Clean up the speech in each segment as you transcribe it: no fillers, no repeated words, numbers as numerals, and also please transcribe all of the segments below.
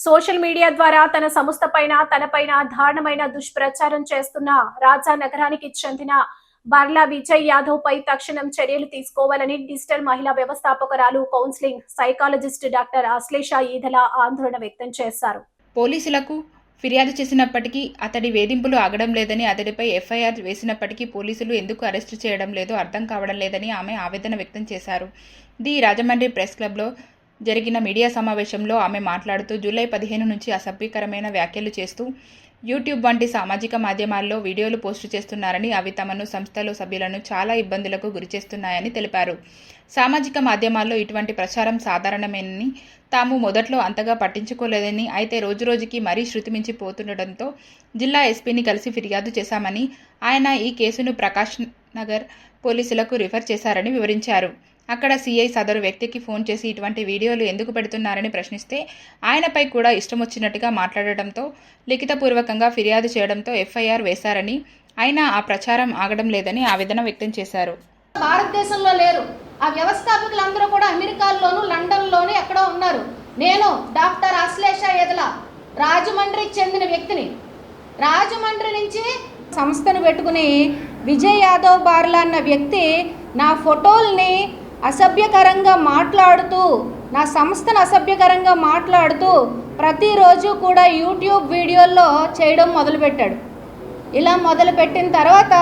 Social media ద్వారా తన సంస్థ పైన తనపైన దారుణమైన దుష్ప్రచారం చేస్తున్న రాజా నగరానికి చెందిన బర్లా విజయ్ యాదవ్ పై తక్షణం చర్యలు తీసుకోవాలని డిజిటల్ మహిళా వ్యవస్థాపకురాలు counselling psychologist doctor Ashlesha Eedala ఆందోళన వ్యక్తం చేశారు. పోలీసులకు ఫిర్యాదు చేసినప్పటికీ అతడి వేధింపులు ఆగడం లేదని, అతడిపై ఎఫ్ఐఆర్ వేసినప్పటికీ పోలీసులు ఎందుకు అరెస్టు చేయడం లేదో అర్థం కావడం లేదని ఆమె ఆవేదన వ్యక్తం చేశారు. ది రాజమండ్రి ప్రెస్ క్లబ్లో జరిగిన మీడియా సమావేశంలో ఆమె మాట్లాడుతూ జూలై 15 నుంచి అసభ్యకరమైన వ్యాఖ్యలు చేస్తూ యూట్యూబ్ వంటి సామాజిక మాధ్యమాల్లో వీడియోలు పోస్టు చేస్తున్నారని, అవి తమను సంస్థలో సభ్యులను చాలా ఇబ్బందులకు గురిచేస్తున్నాయని తెలిపారు. సామాజిక మాధ్యమాల్లో ఇటువంటి ప్రచారం సాధారణమేనని, తాము మొదట్లో అంతగా పట్టించుకోలేదని, అయితే రోజురోజుకి మరీ శృతిమించిపోతుండటంతో జిల్లా ఎస్పీని కలిసి ఫిర్యాదు చేశామని, ఆయన ఈ కేసును ప్రకాష్ నగర్ పోలీసులకు రిఫర్ చేశారని వివరించారు. అక్కడ సీఐ సదరు వ్యక్తికి ఫోన్ చేసి ఇటువంటి వీడియోలు ఎందుకు పెడుతున్నారని ప్రశ్నిస్తే ఆయనపై కూడా ఇష్టం వచ్చినట్టుగా మాట్లాడటంతో లిఖితపూర్వకంగా ఫిర్యాదు చేయడంతో ఎఫ్ఐఆర్ వేశారని, అయినా ఆ ప్రచారం ఆగడం లేదని ఆవేదన వ్యక్తం చేశారు. భారతదేశంలో లేరు. ఆ వ్యవస్థాపకులందరూ కూడా అమెరికాలోను లండన్లోను ఎక్కడో ఉన్నారు. నేను డాక్టర్ అశ్లేష ఈదల రాజమండ్రికి చెందిన వ్యక్తిని. రాజమండ్రి నుంచి సంస్థను పెట్టుకుని విజయ్ యాదవ్ బార్లా అన్న వ్యక్తి నా ఫోటోల్ని అసభ్యకరంగా మాట్లాడుతూ, నా సంస్థను అసభ్యకరంగా మాట్లాడుతూ ప్రతిరోజు కూడా యూట్యూబ్ వీడియోల్లో చేయడం మొదలుపెట్టాడు. ఇలా మొదలుపెట్టిన తర్వాత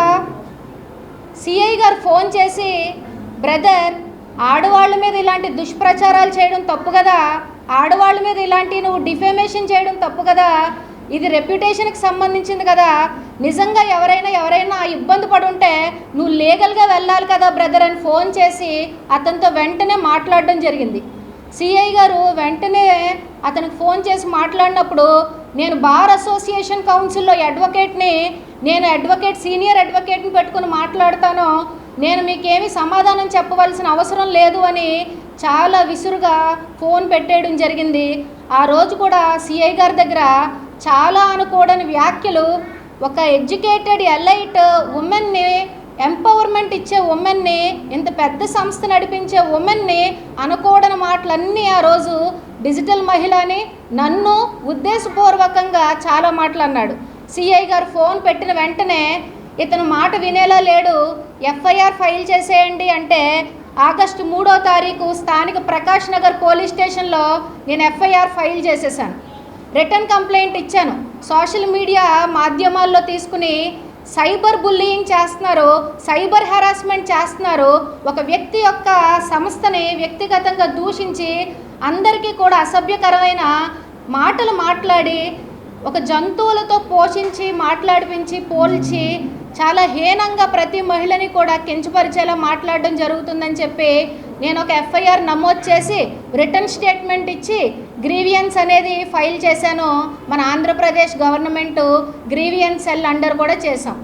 సిఐ గారు ఫోన్ చేసి, బ్రదర్, ఆడవాళ్ళ మీద ఇలాంటి దుష్ప్రచారాలు చేయడం తప్పు కదా, ఆడవాళ్ళ మీద ఇలాంటి నువ్వు డిఫేమేషన్ చేయడం తప్పు కదా, ఇది రెప్యుటేషన్కి సంబంధించింది కదా, నిజంగా ఎవరైనా ఇబ్బంది పడుంటే నువ్వు లీగల్గా వెళ్ళాలి కదా బ్రదర్ అని ఫోన్ చేసి అతనితో వెంటనే మాట్లాడడం జరిగింది. సిఐ గారు వెంటనే అతనికి ఫోన్ చేసి మాట్లాడినప్పుడు, నేను బార్ అసోసియేషన్ కౌన్సిల్లో అడ్వకేట్ని, నేను సీనియర్ అడ్వకేట్ని పెట్టుకుని మాట్లాడతాను, నేను మీకేమీ సమాధానం చెప్పవలసిన అవసరం లేదు అని చాలా విసురుగా ఫోన్ పెట్టేయడం జరిగింది. ఆ రోజు కూడా సిఐ గారి దగ్గర చాలా అనుకోడని వ్యాఖ్యలు, ఒక ఎడ్యుకేటెడ్ ఎలైట్ ఉమెన్ని, ఎంపవర్మెంట్ ఇచ్చే ఉమెన్ని, ఇంత పెద్ద సంస్థ నడిపించే ఉమెన్ని అనుకోడని మాటలన్నీ ఆ రోజు డిజిటల్ మహిళని, నన్ను ఉద్దేశపూర్వకంగా చాలా మాటలు అన్నాడు. సిఐ గారు ఫోన్ పెట్టిన వెంటనే ఇతను మాట వినేలా లేడు, ఎఫ్ఐఆర్ ఫైల్ చేసేయండి అంటే ఆగస్టు 3వ తారీఖు స్థానిక ప్రకాష్ నగర్ పోలీస్ స్టేషన్లో నేను ఎఫ్ఐఆర్ ఫైల్ చేసేసాను. రిటర్న్ కంప్లైంట్ ఇచ్చాను. సోషల్ మీడియా మాధ్యమాల్లో తీసుకుని సైబర్ బుల్లియింగ్ చేస్తున్నారు, సైబర్ హెరాస్మెంట్ చేస్తున్నారు, ఒక వ్యక్తి యొక్క సంస్థని వ్యక్తిగతంగా దూషించి అందరికీ కూడా అసభ్యకరమైన మాటలు మాట్లాడి, ఒక జంతువులతో పోషించి మాట్లాడిపించి పోల్చి చాలా హీనంగా ప్రతి మహిళని కూడా కించపరిచేలా మాట్లాడడం జరుగుతుందని చెప్పి నేను ఒక ఎఫ్ఐఆర్ నమోదు చేసి రిటర్న్ స్టేట్మెంట్ ఇచ్చి గ్రీవియన్స్ అనేది ఫైల్ చేశాను. మన Andhra Pradesh government grievance cell under కూడా చేశాం.